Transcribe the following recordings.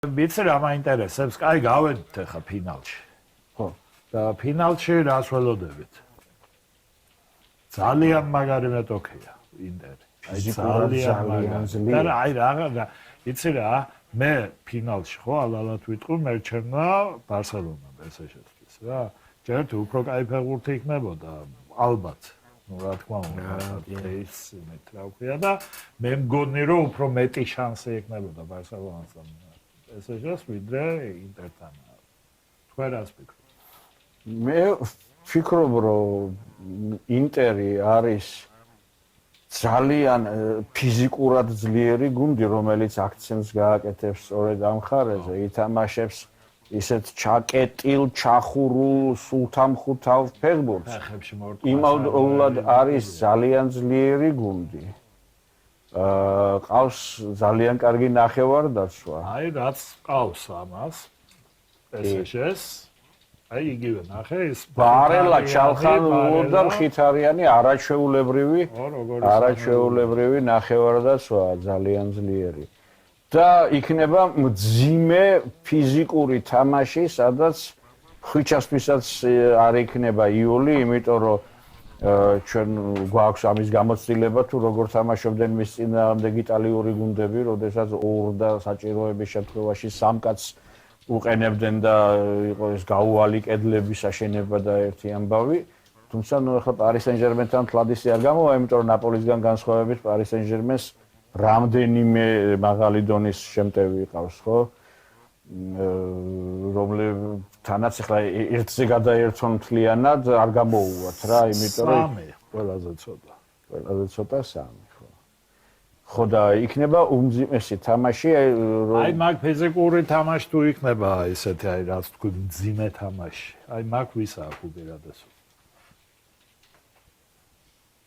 ვიცი რა მაინტერესებს, კაი გავედით ახლა ფინალში. ხო. და ფინალში რას ველოდებით? ძალიან მაგარი მეტოქეა ინტერი. ძალიან მაგარი. და აი რა, იცი რა, მე ფინალში ხო ალალათ ვიტყვი, მე რჩევნა ბარსელონა PSG-ს რა. ჯერ თუ უფრო კაი ფეხბურთი იქნებოდა, ალბათ. ну რა თქმა უნდა, ეს მეტ რა ვქია და მე მგონი რომ უფრო მეტი შანსი ექნებოდა ბარსელონასთან. PSG-ს ვიდრე ინტერთან. თქვენ რას ფიქრობთ? მე ვფიქრობ, რომ ინტერი არის ძალიან ფიზიკურად ძლიერი გუნდი, რომელიც აქცენტს გააკეთებს სწორედ ამ მხარეზე, ითამაშებს ისეთ ჩაკეტილ, ჩახურულ, სულთამხუთავ ფეხბურთს. იმავდროულად არის ძალიან ძლიერი გუნდი. ყავს ძალიან კარგი ნახევარდაცვა. აი რაც ყავს ამას PSG-ს. აი იგივე ნახე ის ბარელა, ჩალხანოვი და ხითარიანი არაჩვეულებრივი ნახევარდაცვა ძალიან ძლიერი. და იქნება მძიმე ფიზიკური თამაში, სადაც ხვიჩასთვისაც არ იქნება იოლი, იმიტომ რომ ჩვენ გვაქვს ამის გამოცდილება თუ როგორ თამაშობდნენ მის წინააღმდეგ იტალიური გუნდები, როდესაც 2 და საჭიროების შემთხვევაში 3 კაცს უყენებდნენ და იყო ეს გაუვალი კედლების აშენება და ერთი ამბავი. თუმცა ნუ ახლა პარი სენ-ჟერმენთან თლადისი არ გამოვა, იმიტომ რომ ნაპოლისგან განსხვავებით პარი სენ-ჟერმენს რამდენიმე მაღალი დონის შემტევი ყავს, ხო? რომლებთანაც ახლა ერთზე გადაერთონ მთლიანად არ გამოუვათ რა, იმიტომ რომ ყველაზე ცოტა. ყველაზე ცოტა 3, ხო. ხო და იქნება უმძიმესი თამაში, აი მაგ ფიზიკური თამაში თუ იქნება ესეთი, აი რაც თქვი მძიმე თამაში. აი მაგ ვისა აქვს უპირატესობა.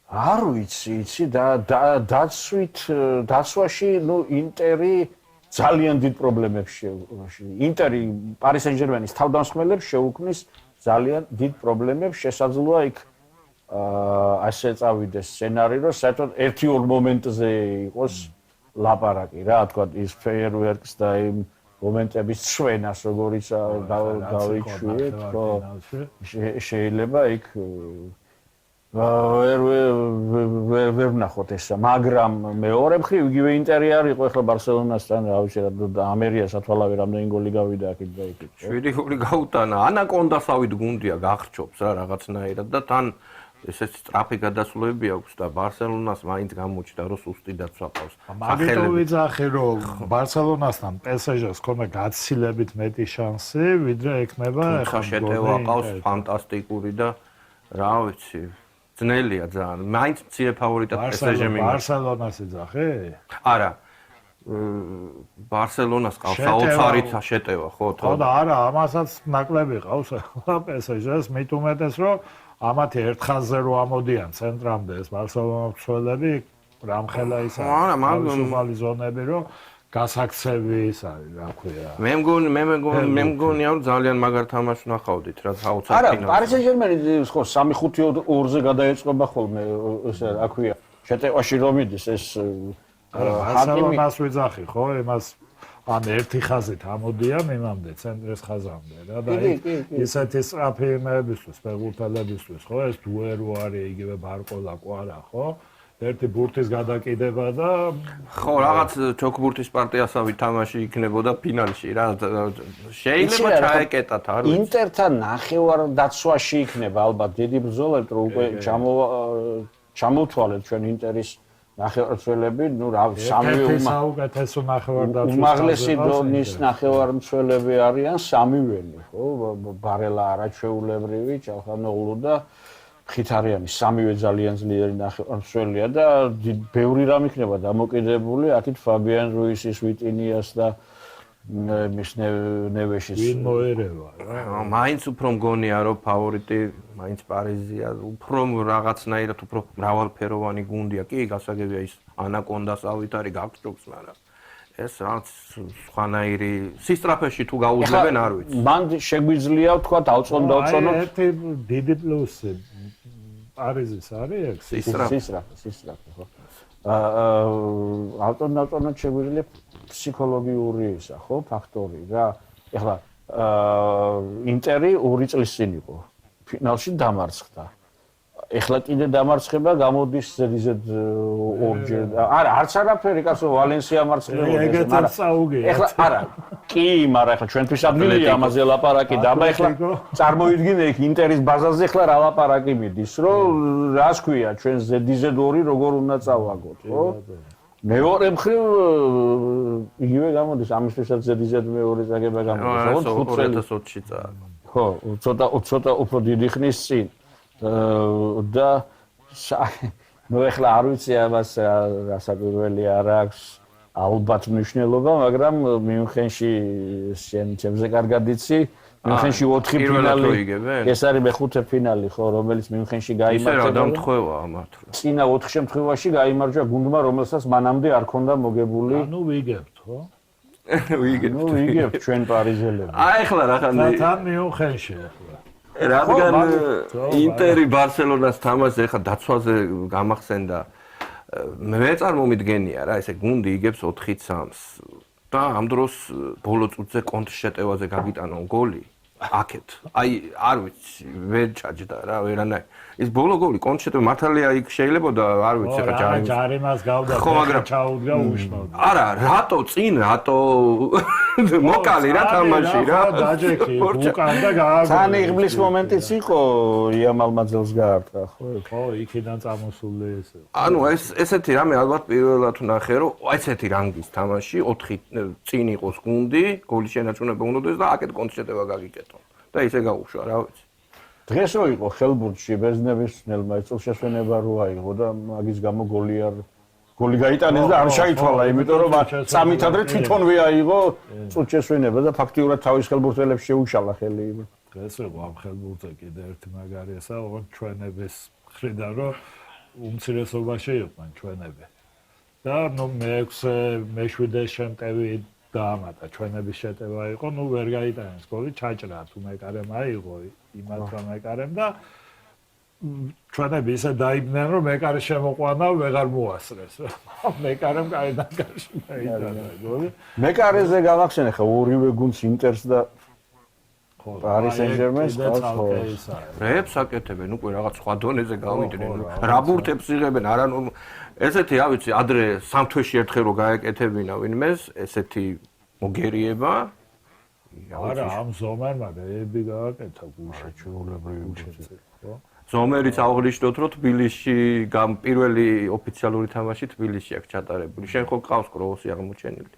არ ვიცი და დაცვაში, ნუ ინტერი ძალიან დიდ პრობლემებს ინტერი პარი სენ-ჟერმენის თავდამსხმელებს შეუქმნის ძალიან დიდ პრობლემებს, შესაძლოა იქ ასე წავიდეს სცენარი, რომ საერთოდ 1-2 მომენტზე იყოს ლაპარაკი რა, თქვა ის ფეიერვერკს და იმ მომენტების ჩვენას, როგორიც გავიჩვიეთ, ხო, შეიძლება იქ ვერ ვნახოთ ესა, მაგრამ მეორე მხრივ იგივე ინტერი არ იყო ახლა ბარსელონასთან, რა ვიცი რა, ამერია სათვალავი რამდენი გოლი გავიდა აქეთ და იქით. 7 გაუტანა, ანაკონდასავით გუნდია გახრჩობს რა რაღაცნაირად და თან ესეთი სწრაფი გადასვლებები აქვს და ბარსელონას მაინც გამოჩნდა რომ სუსტი დაცვა ყავს. მაგიტო ვიძახი რომ ბარსელონასთან PSG-ს ქონდა გაცილებით მეტი შანსი, ვიდრე ექნება ახლა შეტევა ყავს ფანტასტიკური და რა ვიცი ძნელია ძალიან. მაინც მცირე ფავორიტად PSG მინდა. ბარსელონას ეძახი? არა. ბარსელონას ყავს საოცარით შეტევა, ხო? ხო და არა, ამასაც ნაკლები ყავს ახლა PSG-ს, მით უმეტეს რომ ამათი ერთხანზე რო ამოდიან ცენტრამდე ეს ბარსელონის მცველები, რამხელა ის არის ზონები რომ გასაქცევი ის არის, რა ქვია. მე მგონია რომ ძალიან მაგარ თამაშს ნახავდით, რა საოცარ ფინალში. არა, პარი სენ-ჟერმენი ხო 3-5-2-ზე გადაეწყობა ხოლმე, ესე რა ქვია, შეტევაში რომ მიდის ეს ბარსელონას ვიძახი, ხო, იმას ან ერთი ხაზით ამოდიან იმამდე ცენტრის ხაზამდე რა და ისეთი სწრაფი იმებისთვის, ფეხბურთელებისთვის, ხო, ეს დუერო არის იგივე ბარკოლაკო არა, ხო? ერთი ბურთის გადაკიდება და ხო რაღაც ჩოქბურთის პარტიასავი თამაში იქნებოდა ფინალში რა შეიძლება ჩაეკეტათ არ ვიცი ინტერთან ნახევარდაცვაში იქნება ალბათ დიდი ბრძოლა რომ უკვე ჩამოვთვალეთ ჩვენ ინტერის ნახევარმცველები ნუ რა სამივე საუკეთესო ნახევარდაცვა უმაღლესი დონის ნახევარმცველები არიან სამივენი ხო ბარელა არაჩვეულებრივი ჩალხანოღლუ და ხითარიანი სამივე ძალიან ძლიერი ნახევარმცველია და ბევრი რამ იქნება დამოკიდებული აქეთ ფაბიან რუისის ვიტინიას და მის ნევეშის ვინ მოერევა რა მაინც უფრო მგონია რომ ფავორიტი მაინც პარიზია უფრო რაღაცნაირად უფრო მრავალფეროვანი გუნდია კი გასაგებია ის ანაკონდასავით არის გაგჭობს მაგრამ ეს რაც სხვანაირი სისტრაფეში თუ გაუძლებენ არ ვიცი მან შეგვიძლია ვთქვა დავწონოთ ერთი დიდი პლუსი პარიზის არის სისტრაფე ხო ავტონავტონად შეგვიძლია ფსიქოლოგიური ისა, ხო, ფაქტორი რა. ეხლა ინტერი 2 წლის წინ იყო. ფინალში დამარცხდა. ეხლა კიდე დამარცხება გამოდის ზედიზედ ორჯერ. არა, არც არაფერი, კაცო, ვალენსია მარცხდებოდა. ეგეთაც წაუგია. ეხლა არა. კი, მაგრამ ეხლა ჩვენთვის ადგილია ამაზე ლაპარაკი და აბა ეხლა წარმოიდგინე იქ ინტერის ბაზაზე ეხლა რა ლაპარაკი მიდის, რომ რას ქვია, ჩვენ ზედიზედ 2 როგორ უნდა წავაგოთ, ხო? მეორე მხრივ იგივე გამოდის, ამისთვისაც ზედიზედ მეორე წაგება გამოდის, ხო? 2020-ში წააგო. ხო, ცოტა უფრო დიდი ხნის წინ. და ნუ ეხლა არ ვიცი ამას რასაკვირველი არ აქვს ალბათ მნიშვნელობა, მაგრამ მიუნხენში ჩემზე კარგად იცი, მიუნხენში 4 ფინალი. ეს არის მე-5 ფინალი, ხო, რომელიც მიუნხენში გაიმარჯვა. ისე რა დამთხევა ამართლა. წინა 4 შემთხვევაში გაიმარჯვა გუნდმა, რომელსაც მანამდე არ ქონდა მოგებული. ანუ ვიგებთ, ხო? ვიგებთ ჩვენ პარიზელები. აი ეხლა რახანდა თან მიუნხენში ახლა. რადგან ინტერი ბარსელონას თამაშს ეხა დაცვაზე გამახსენდა მე წარმომიდგენია რა ესე გუნდი იგებს 4-3-ს და ამ დროს ბოლო წუთზე კონტრშეტევაზე გაგიტანონ გოლი აქეთ აი არ ვიცი ვერ ჩაჯდა რა ვერანაირ ის ბოლო გოლი კონტრშეტევ მართალია იქ შეიძლება და არ ვიცი ხა ჯარიმას გავდა და ჩაუდგა უშნოდ არა რატო წინ რატო მოკალი რა თამაში რა დაჯექი უკან და გააგო თან იღბლის მომენტიც იყო იამალმა ძელს გაარტყა ხო იქიდან წამოსული ესე ანუ ესეთი რამე ალბათ პირველად ვნახე რომ ესეთი რანგის თამაში 4 წინ იყოს გუნდი გოლის შენარჩუნება უნდადეს და აქეთ კონტრშეტევა გაგიკეთონ და ისე გაუშვა რა ვიცი დღეს რო იყო ხელბურთში ბერძნების ნელმა წელშესვენება რო აიღო და მაგის გამო გოლი გაიტანეს და არ შეითვალა, იმიტომ რომ წამით ადრე თვითონვე აიღო წუთშესვენება და ფაქტიურად თავის ხელბურთელებს შეუშალა ხელი. დღეს იყო ამ ხელბურთზე კიდე ერთი მაგარიასა, ოღონდ ჩვენების მხრიდან რომ უმცირესობაში იყვნენ ჩვენები. და ნუ მე-7 შემტევი დაამატა ჩვენების შეტევა იყო, ნუ ვერ გაიტანეს გოლი, ჩაჭრა თუ მეკარემ აიღო იმათმა მეკარემ და ჩვენები ისე დაიბნენ რომ მეკარე შემოყვანა ვეღარ მოასწრეს მეკარემ კაიდან გარში გაიტანა გოლი მეკარეზე გავახსენე ხა ორივე გუნდს ინტერს და პარის სენ-ჟერმენს ყავს რებს აკეთებენ უკვე რაღაც სხვა დონეზე გავიდნენ რა ბურთებს იღებენ არანორმ ესეთი რა ვიცი ადრე 3 თვეში ერთხელ რო გაეკეთებინა ვინმეს ესეთი მოგერიება არა ამ ზომერმა რეები გააკეთა გუშეჩულებრივი გუშეცე ხო ზომერიც აღნიშნოთ რომ თბილისში პირველი ოფიციალური თამაში თბილისში აქვს ჩატარებული. შენ ხო ყავს კროუსი აღმოჩენილი.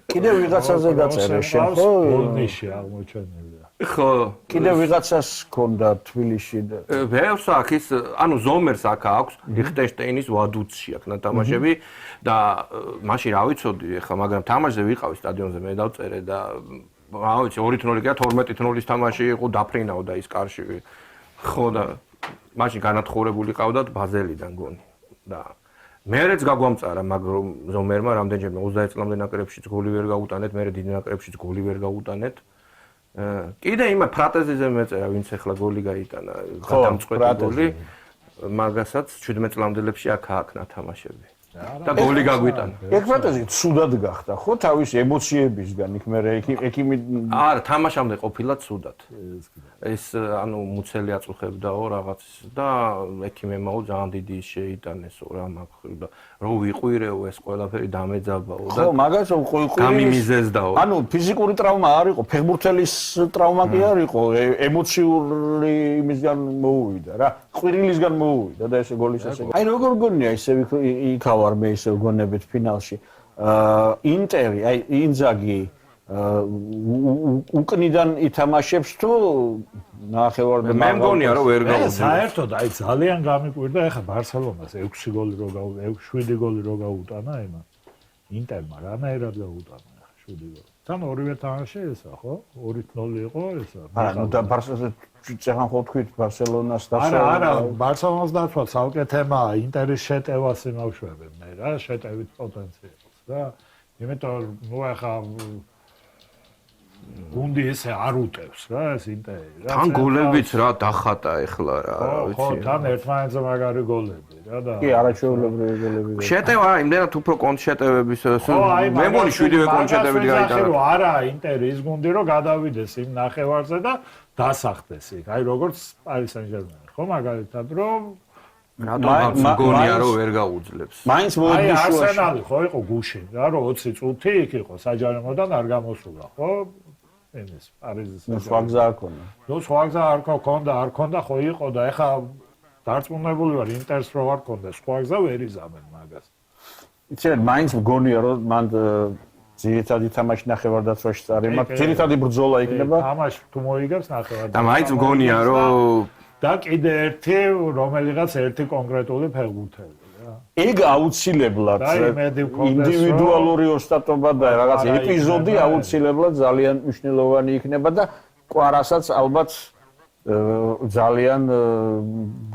კიდევ ვიღაცაზე დაწერე შენ ხო? ბოლნისში აღმოჩენილია. ხო. კიდევ ვიღაცას ქონდა თბილისში და ვერს აქვს ის ანუ ზომერს აქ აქვს ლიხტენშტეინის ვადუცში აქვს ნათამაშები და მაშინ რა ვიცოდი ახლა მაგრამ თამაშზე ვიყავი სტადიონზე მე დავწერე და რა ვიცი 2-0 კი 12-0-ის თამაში იყო დაფრინაო და ის კარში ხო და მაშინ განათხოვებული ყავდათ ბაზელიდან გონი და მერეც გაგვამწარა მაგრამ ზომერმა რამდენჯერმე 21 წლამდე ნაკრებშიც გოლი ვერ გაუტანეთ მერე დიდი ნაკრებშიც გოლი ვერ გაუტანეთ კიდე იმა ფრატეზიზე მეწერა ვინც ახლა გოლი გაიტანა გადამწყვეტი გოლი მაგასაც 17 წლამდელებში აქ ააკნა თამაშები და გოლი გაგვიტანა. ეგ ფრატეზი ცუდად გახდა, ხო, თავის ემოციებისგან, იქ მე არა, თამაშამდე ყოფილა ცუდად. ეს ანუ მუცელი აწუხებდაო რაღაც და ექიმემაო ძალიან დიდი შეიტანესო რა მაგ და რო ვიყვირეო ეს ყველაფერი დამეძაბაო და ხო, მაგას გამიმიზესდაო. ანუ ფიზიკური ტრავმა არ იყო, ფეხბურთელის ტრავმა კი არ იყო, ემოციური იმისგან მოუვიდა რა, ყვირილისგან მოუვიდა და ესე გოლის ესე. აი როგორ გონია ისე იქავარ მე ისე გონებით ფინალში. ინტერი, აი ინზაგი უკნიდან ითამაშებს თუ ნახევარდამავე მე მგონია რომ ვერ გაუძლებს. საერთოდ აი ძალიან გამიკვირდა ეხა ბარსელონას 6 გოლი რო 7 გოლი რო გაუტანა ემან. ინტერმა რანაირად გაუტანა ეხა 7 გოლი. თან ორივე თამაში ესა ხო? 2-0 იყო ესა. არა, ნუ და ბარსელონას წეგან ხო თქვით ბარსელონას და არა, ბარსელონას დაცვა ცალკე თემაა, ინტერის შეტევას იმავშვებენ მე რა, შეტევით პოტენციალს რა. იმიტომ ნუ ეხა გუნდი ესე არ უტევს რა ეს ინტერი. თან გოლებიც რა დახატა ეხლა რა, ვიცი. ხო, თან ერთმანეთზე მაგარი გოლები რა და. კი, არაჩვეულებრივი გოლები. შეტევა იმდენად უფრო კონტშეტევების მე მგონი 7-ვე კონტშეტევით გაიტანა. არა, ინტერი ის გუნდი რომ გადავიდეს იმ ნახევარზე და დასახდეს იქ. აი როგორც Paris Saint-Germain. ხო, მაგალითად რომ რატომ გონია რომ ვერ გაუძლებს. მაინც მოედი შუაში. არსენალი ხო იყო გუშინ რა რომ 20 წუთი იქ იყო საჯარიმოდან არ გამოსულა, ხო? ეს პარიზის სხვა გზა არ ქონდა. ნუ სხვა გზა არ ქონდა, არ ქონდა ხო იყო და ეხა დარწმუნებული ვარ ინტერს რო არ ქონდა, სხვა გზა ვერ იზამენ მაგას. იცით, მაინც მგონია რომ მან ძირითადი თამაში ნახევარდაცვაში წარიმა, ძირითადი ბრძოლა იქნება. თამაში თუ მოიგებს ნახევარდაცვა. და მაინც მგონია რომ და კიდე ერთი რომელიღაც ერთი კონკრეტული ფეხბურთელი რა. ეგ აუცილებლად ინდივიდუალური ოსტატობა და რაღაც ეპიზოდი აუცილებლად ძალიან მნიშვნელოვანი იქნება და კვარასაც ალბათ ძალიან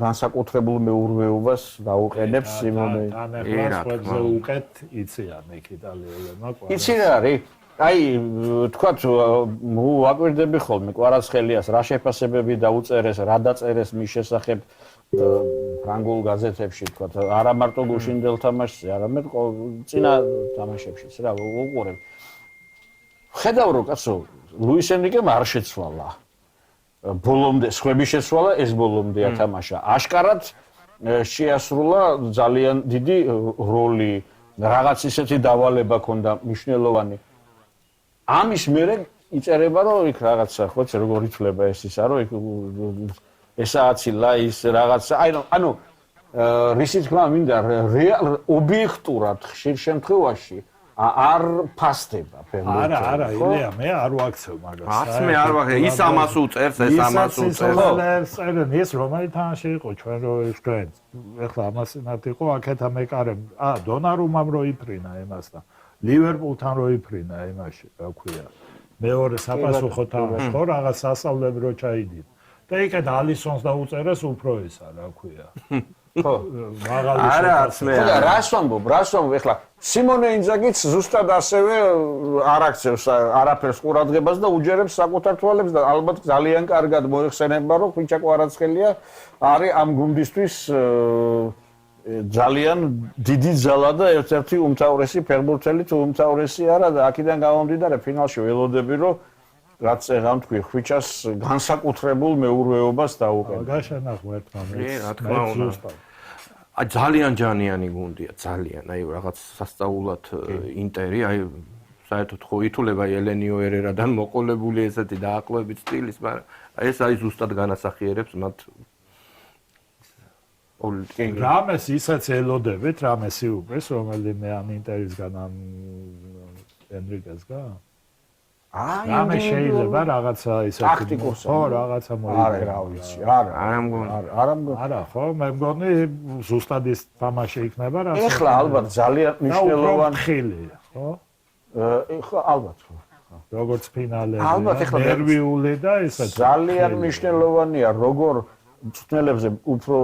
განსაკუთრებულ მეურვეობას დაუყენებს სიმონე. თანახმად უკეთ იციან იქ იტალიელებმა კვარას. იცი რა არის? აი, თქვათ, ვაკვირდები ხოლმე კვარაცხელიას რა შეფასებები დაუწერეს, რა დაწერეს მის შესახებ ფრანგულ გაზეთებში, თქვათ, არა მარტო გუშინდელ თამაშზე, არამედ წინა თამაშებშიც რა უყურებ. ხედავ რომ კაცო, ლუის ენრიკემ არ შეცვალა. ბოლომდე სხვები შეცვალა, ეს ბოლომდე ათამაშა. აშკარად შეასრულა ძალიან დიდი როლი, რაღაც ისეთი დავალება ჰქონდა მნიშვნელოვანი. ამის მერე იწერება რომ იქ რაღაცა ხო ცე როგორ ითვლება ეს ისა რომ იქ ესააცილა ის რაღაცა ანუ რისი თქმა მინდა ობიექტურად ხშირ შემთხვევაში არ ფასდება ფერმერები. არა, ილია, მე არ ვაქცევ მაგას. არც მე არ ვაქცევ, ის ამას უწერს, ეს ამას უწერს. ეს რომელი თამაში იყო ჩვენ რო ის თქვენ. ეხლა ამას ნათ იყო აქეთა მეკარემ. დონარუმამ რო იფრინა ემასთან. ლივერპულთან რო იფრინა იმაში, რა ქვია. მეორე საპასუხო თამაში ხო რაღაც სასწავლები რო ჩაიდინა. და იქეთ ალისონს დაუწერეს უფრო ისა, რა ქვია. ხო, მაღალი შეფასება. არა, რას ვამბობ, ეხლა სიმონე ინზაგიც ზუსტად ასევე არ აქცევს არაფერს ყურადღებას და უჯერებს საკუთარ თვალებს და ალბათ ძალიან კარგად მოიხსენება რომ ხვიჩა კვარაცხელია არის ამ გუნდისთვის ძალიან დიდი ძალა და ერთ-ერთი უმთავრესი ფეხბურთელი თუ უმთავრესი არა და აქედან გამომდინარე ფინალში ველოდები რომ რაც ეგამ თქვი ხვიჩას განსაკუთრებულ მეურვეობას დაუყენდა. გაშენახო ერთმანეთს. რა თქმა უნდა. ძალიან ჯანიანი გუნდია, ძალიან. აი რაღაც სასწაულად ინტერი, აი საერთოდ ხო ითვლება ელენიო ერერადან მოყოლებული ესეთი დაახლოებით სტილის, მაგრამ ეს აი ზუსტად განასახიერებს მათ რამეს ისაც ელოდებით, რამესი უპრეს, რომელიმე ამ ინტერისგან ამ ენრიკესგან. რამე შეიძლება რაღაცა ისეთი ტაქტიკოსი. ხო, რაღაცა მოიგო. არა, რა ვიცი, არა მგონი. არა, ხო, მე მგონი ზუსტად ის თამაში იქნება რა. ეხლა ალბათ ძალიან მნიშვნელოვანი ხილია, ხო? ხო, ალბათ ხო. როგორც ფინალები, ნერვიული და ესეც. ძალიან მნიშვნელოვანია, როგორ მწვრთნელებზე უფრო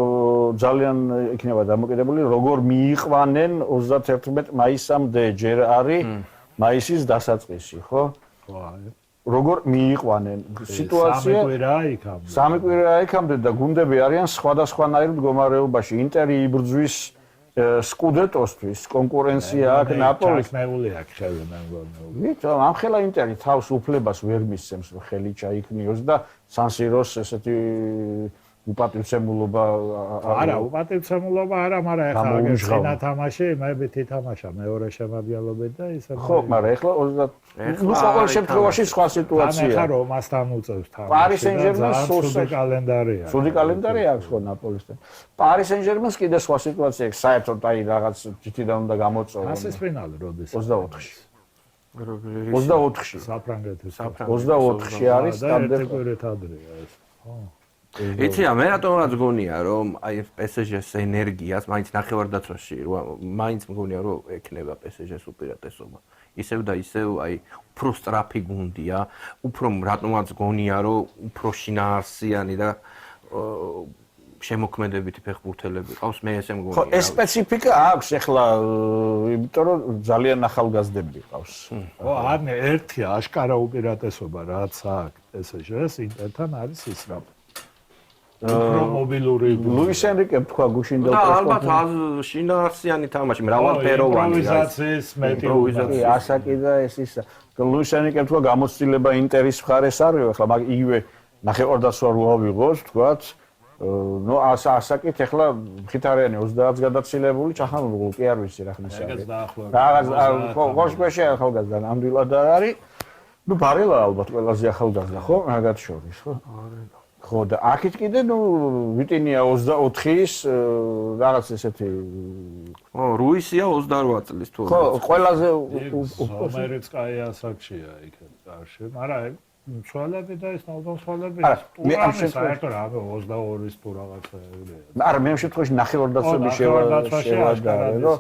ძალიან იქნება დამოკიდებული, როგორ მიიყვანენ 31 მაისამდე ჯერ არის მაისის დასაწყისი, ხო? როგორ მიიყვანენ სიტუაცია სამი კვირა იქამდე და გუნდები არიან სხვადასხვანაირ მდგომარეობაში. ინტერი იბრძვის სკუდეტოსთვის, კონკურენცია აქვს ნაპოლის. ნეული აქვს ხელი მე მგონი. ვიტო, ამ ხელა ინტერი თავს უფლებას ვერ მისცემს, რომ ხელი ჩაიქნიოს და სან-სიროს ესეთი უპატივცემულობა არა, უპატივცემულობა არა, მაგრამ ეხლა წინა თამაში მეებით ითამაშა მეორე შემადგენლობით და ისე ხო, მაგრამ ეხლა 30 ნუ ყოველ შემთხვევაში სხვა სიტუაცია. ეხლა რომასთან უწევს თამაში. Paris Saint-Germain სული კალენდარი აქვს. სული კალენდარი აქვს ხო ნაპოლისთან. Paris Saint-Germain-ს კიდე სხვა სიტუაცია აქვს, საერთოდ აი რაღაც თითიდან უნდა გამოწოვო. ასის ფინალი როდის? 24-ში. 24-ში. საფრანგეთის. 24-ში არის სტანდარტი. ერთ ადრეა ეს. ხო. იცი, მე რატომაც გონია, რომ აი PSG-ს ენერგიას მაინც ნახევარდაცვაში, მაინც მგონია, რომ ექნება PSG-ს უპირატესობა. ისევ და ისევ აი უფრო სწრაფი გუნდია, უფრო რატომაც გონია, რომ უფრო შინაარსიანი და შემოქმედებითი ფეხბურთელები ყავს, მე ესე მგონია. ხო, ეს სპეციფიკა აქვს ახლა, იმიტომ რომ ძალიან ახალგაზრდები ყავს. ხო, არნე ერთი აშკარა უპირატესობა რაც აქვს PSG-ს ინტერთან არის ის რა. მობილური ლუის ენრიკე თქვა გუშინ და ალბათ შინაარსიანი თამაში, მრავალფეროვანი იმპროვიზაციის მეტი ასაკი და ეს ისა. ლუის ენრიკე თქვა გამოცდილება ინტერის მხარეს არის, ახლა მაგ იგივე ნახევარდაცვა რო ავიღოს, თქვათ, ნუ ასაკით ახლა ხითარიანი 30-ს გადაცილებული ჩახანული კი არ ვიცი რა ხნის არის. რაღაც გოშგვეში ახალგაზრდა ნამდვილად არ არის. ნუ ბარელა ალბათ ყველაზე ახალგაზრდა ხო? მაგათ შორის ხო? ხო და აქეთ კიდე ნუ ვიტინია 24-ის რაღაც ესეთი ხო რუისია 28 წლის თუ ხო ყველაზე ამერიც კაი ასაკშია იქეთ კარში მაგრამ მცვალები და ეს ნაუდამცვალები მე ამ საერთოდ რა 22-ის თუ რაღაცა ეგრეა არა მე ამ შემთხვევაში ნახევარდაცვები შევადარე რომ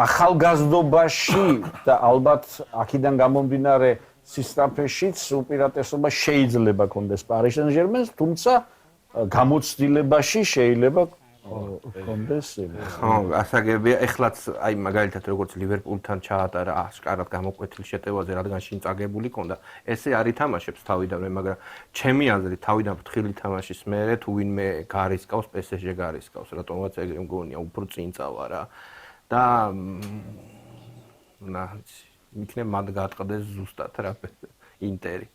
ახალგაზრდობაში და ალბათ აქედან გამომდინარე სისტაფეშიც უპირატესობა შეიძლება კონდეს Paris Saint-Germain-ს, თუმცა გამოცდილებაში შეიძლება კონდეს. ხო, ასაგებია, ეხლაც აი მაგალითად როგორც ლივერპულთან ჩაატარა აშკარად გამოკვეთილ შეტევაზე, რადგან შინ წაგებული ქონდა. ესე არ ითამაშებს თავიდანვე, მაგრამ ჩემი აზრით თავიდან ფრთხილი თამაშის მერე თუ ვინმე გარისკავს, PSG გარისკავს, რატომაც ეგრე მგონია, უფრო წინ წავა რა. და იქნებ მათ გაატყდეს ზუსტად რა ინტერი.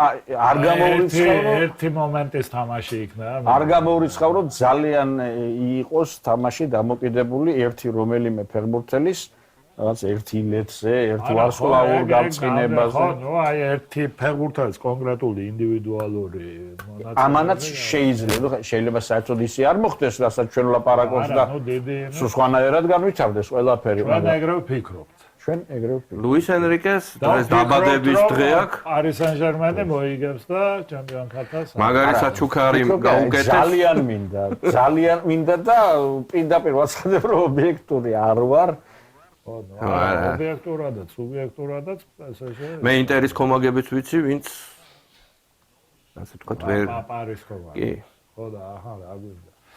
არ გამოურიცხავ რომ ერთი მომენტის თამაში იქნა. არ გამოურიცხავ რომ ძალიან იყოს თამაში დამოკიდებული ერთი რომელიმე ფეხბურთელის რაღაც ერთი ლეთზე, ერთ ვარსკვლავურ გამწყინებაზე. ხო, ნუ აი ერთი ფეხბურთელის კონკრეტული ინდივიდუალური მონაწილეობა. ამანაც შეიძლება საერთოდ ისე არ მოხდეს, რასაც ჩვენ ვლაპარაკობთ და სხვანაირად განვითარდეს ყველაფერი. ჩვენ ეგრევე ვფიქრობთ. ჩვენ ეგრევე ვფიქრობთ. ლუის ენრიკეს დღეს დაბადების დღე აქვს. Paris Saint-Germain-ი მოიგებს და ჩემპიონატას. მაგარისაც ჩუქარი გაუკეთეს. ძალიან მინდა და პირდაპირ ვაცხადებ რომ ობიექტური არ ვარ. ხო, ობიექტურადაც, სუბიექტურადაც PSG. მე ინტერის კომაგებიც ვიცი, ვინც ასე თქვა ვერ. პარის კომაგა. კი. ხო და აჰა რა გვინდა.